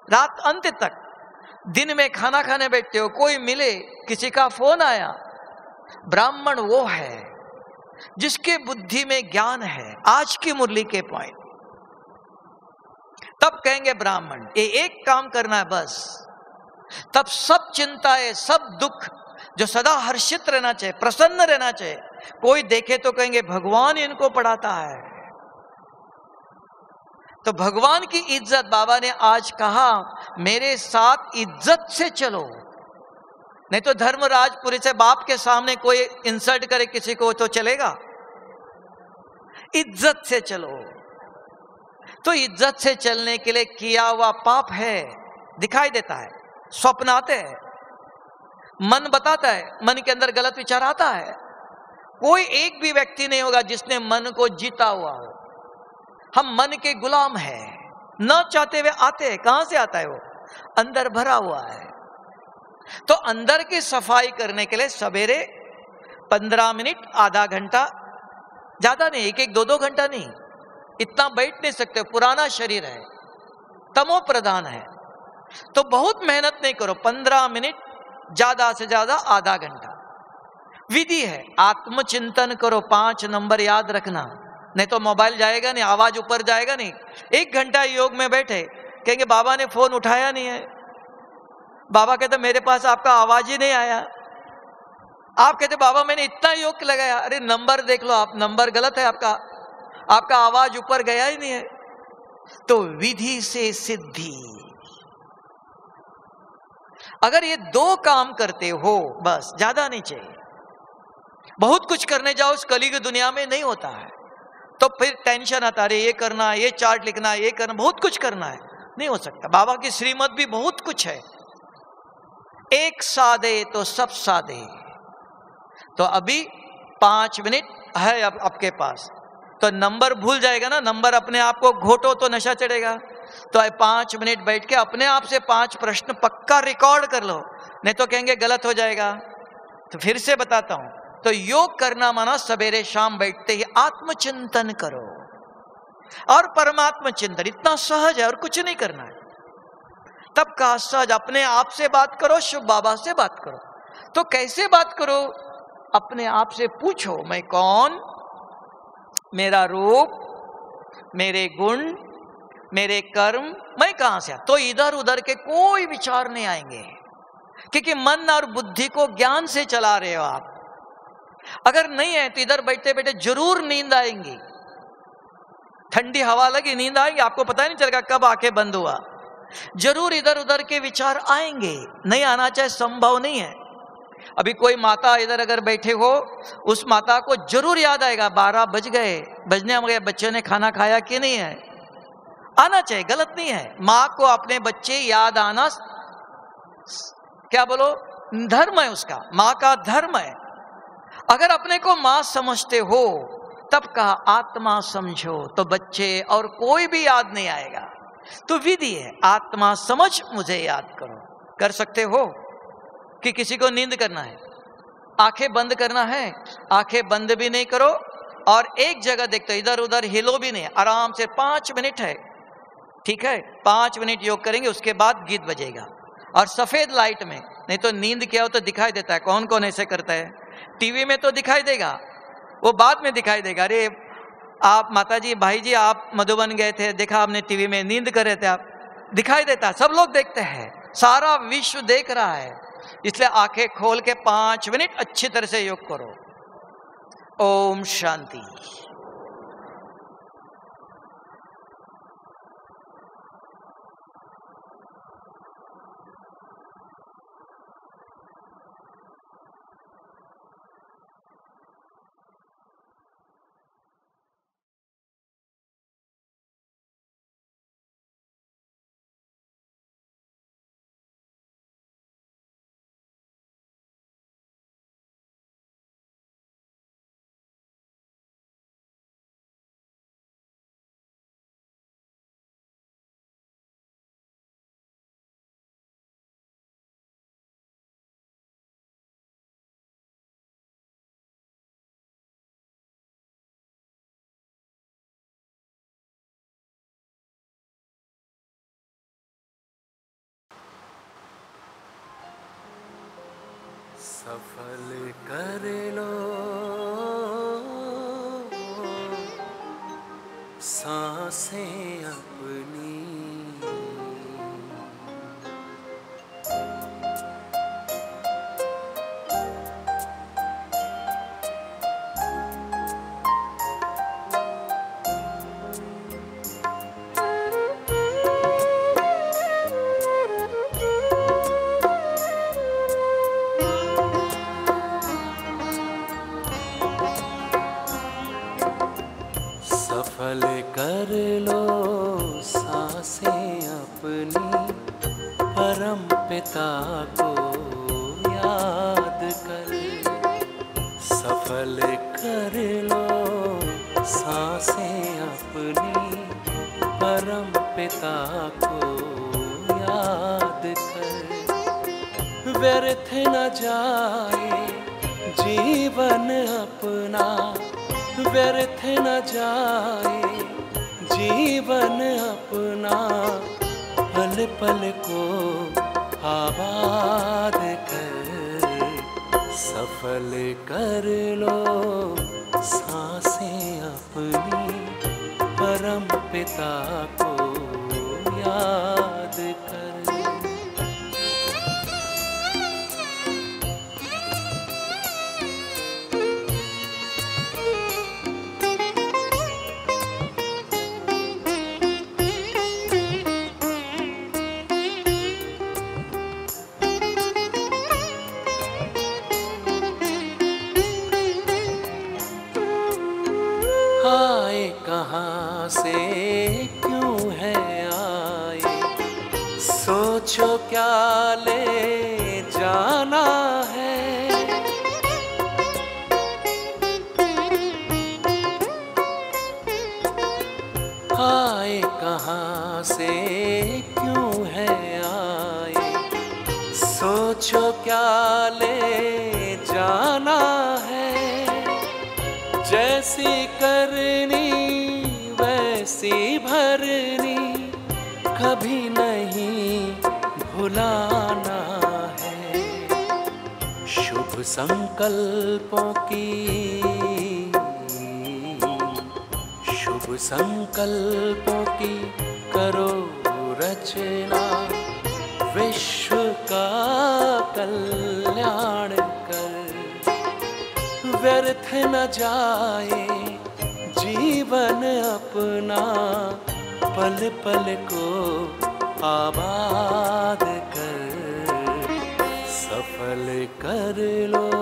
Speaker 1: रात अंत तक। दिन में खाना खाने बैठते हो, कोई मिले, किसी का फोन आया, ब्राह्मण वो है जिसके बुद्धि में ज्ञान है, आज की मुरली के पॉइंट। तब कहेंगे ब्राह्मण। ये एक काम करना है बस, तब सब चिंताएं, सब दुख जो सदा हर्षित रहना चाहिए, प्रसन्न रहना चाहिए। कोई देखे तो कहेंगे भगवान इनको पढ़ाता है। तो भगवान की इज्जत, बाबा ने आज कहा मेरे साथ इज्जत से चलो। नहीं तो धर्मराजपुरी से बाप के सामने कोई इंसल्ट करे किसी को तो चलेगा? इज्जत से चलो। तो इज्जत से चलने के लिए किया हुआ पाप है, दिखाई देता है, स्वप्न आते हैं, मन बताता है, मन के अंदर गलत विचार आता है। कोई एक भी व्यक्ति नहीं होगा जिसने मन को जीता हुआ हो। हम मन के गुलाम हैं, न चाहते हुए आते हैं। कहां से आता है वो? अंदर भरा हुआ है। तो अंदर की सफाई करने के लिए सवेरे 15 मिनट, आधा घंटा, ज्यादा नहीं, 1-1, 2-2 घंटा नहीं, इतना बैठ नहीं सकते, पुराना शरीर है, तमो प्रधान है। तो बहुत मेहनत नहीं करो, 15 मिनट, ज्यादा से ज्यादा आधा घंटा। विधि है, आत्मचिंतन करो, 5 नंबर याद रखना, नहीं तो मोबाइल जाएगा नहीं, आवाज ऊपर जाएगा नहीं। 1 घंटा योग में बैठे, कहेंगे बाबा ने फोन उठाया नहीं है। बाबा कहते मेरे पास आपका आवाज ही नहीं आया। आप कहते बाबा मैंने इतना योग लगाया, अरे नंबर देख लो आप, नंबर गलत है आपका, आपका आवाज ऊपर गया ही नहीं है। तो विधि से सिद्धि, अगर ये 2 काम करते हो बस, ज्यादा नहीं चाहिए। बहुत कुछ करने जाओ इस कलयुग दुनिया में नहीं होता है, तो फिर टेंशन आता है, ये करना, ये चार्ट लिखना, ये करना, बहुत कुछ करना है, नहीं हो सकता। बाबा की श्रीमत भी बहुत कुछ है। एक साधे तो सब साधे। तो अभी 5 मिनट है अब आपके पास, तो नंबर भूल जाएगा ना, नंबर अपने आप को घोटो तो नशा चढ़ेगा। तो 5 मिनट बैठ के अपने आप से 5 प्रश्न पक्का रिकॉर्ड कर लो, नहीं तो कहेंगे गलत हो जाएगा। तो फिर से बताता हूं, तो योग करना माना सवेरे शाम बैठते ही आत्मचिंतन करो और परमात्मा चिंतन, इतना सहज है और कुछ नहीं करना है। तब का सहज अपने आप से बात करो, शिव बाबा से बात करो। तो कैसे बात करो? अपने आप से पूछो, मैं कौन, मेरा रूप, मेरे गुण, मेरे कर्म, मैं कहां से आया। तो इधर उधर के कोई विचार नहीं आएंगे, क्योंकि मन और बुद्धि को ज्ञान से चला रहे हो आप। अगर नहीं है तो इधर बैठे बैठे जरूर नींद आएंगी, ठंडी हवा लगी नींद आएगी, आपको पता ही नहीं चलेगा कब आंखें बंद हुआ। जरूर इधर उधर के विचार आएंगे, नहीं आना चाहे संभव नहीं है। अभी कोई माता इधर अगर बैठे हो, उस माता को जरूर याद आएगा 12 बज गए, बजने में गए, बच्चे ने खाना खाया कि नहीं है, आना चाहिए, गलत नहीं है। माँ को अपने बच्चे याद आना क्या बोलो, धर्म है उसका, माँ का धर्म है। अगर अपने को माँ समझते हो तब कहा आत्मा समझो, तो बच्चे और कोई भी याद नहीं आएगा। तो विधि है, आत्मा समझ मुझे याद करो। कर सकते हो कि किसी को नींद करना है, आंखें बंद करना है, आंखें बंद भी नहीं करो और एक जगह देखते, इधर उधर हिलो भी नहीं, आराम से 5 मिनट है, ठीक है, 5 मिनट योग करेंगे, उसके बाद गीत बजेगा और सफेद लाइट में, नहीं तो नींद क्या हो तो दिखाई देता है, कौन कौन ऐसे करता है। टीवी में तो दिखाई देगा, वो बाद में दिखाई देगा, अरे आप माताजी भाई जी आप मधुबन गए थे, देखा आपने टीवी में नींद कर रहे थे आप, दिखाई देता, सब लोग देखते हैं, सारा विश्व देख रहा है। इसलिए आंखें खोल के 5 मिनट अच्छी तरह से योग करो। ओम शांति।
Speaker 2: सफल कर लो सांसें अपनी, सफल कर लो सांसें अपनी, परम पिता को याद कर। सफल कर लो सांसें अपनी, परम पिता को याद कर। व्यर्थ न जाए जीवन अपना, व्यर्थ न जाए जीवन अपना, पल पल को आबाद कर। सफल कर लो सांसें अपनी, परम पिता को याद कर। आए कहाँ से क्यों है आए, सोचो क्या ले जाना है। कहाँ से क्यों है आए, सोचो क्या ले जाना है। जैसी करनी वैसी भरनी, कभी नहीं भुलाना है। शुभ संकल्पों की, शुभ संकल्पों की करो रचना, विश्व का कल्याण कर। व्यर्थ न जाए जीवन अपना, पल पल को आबाद कर। सफल कर लो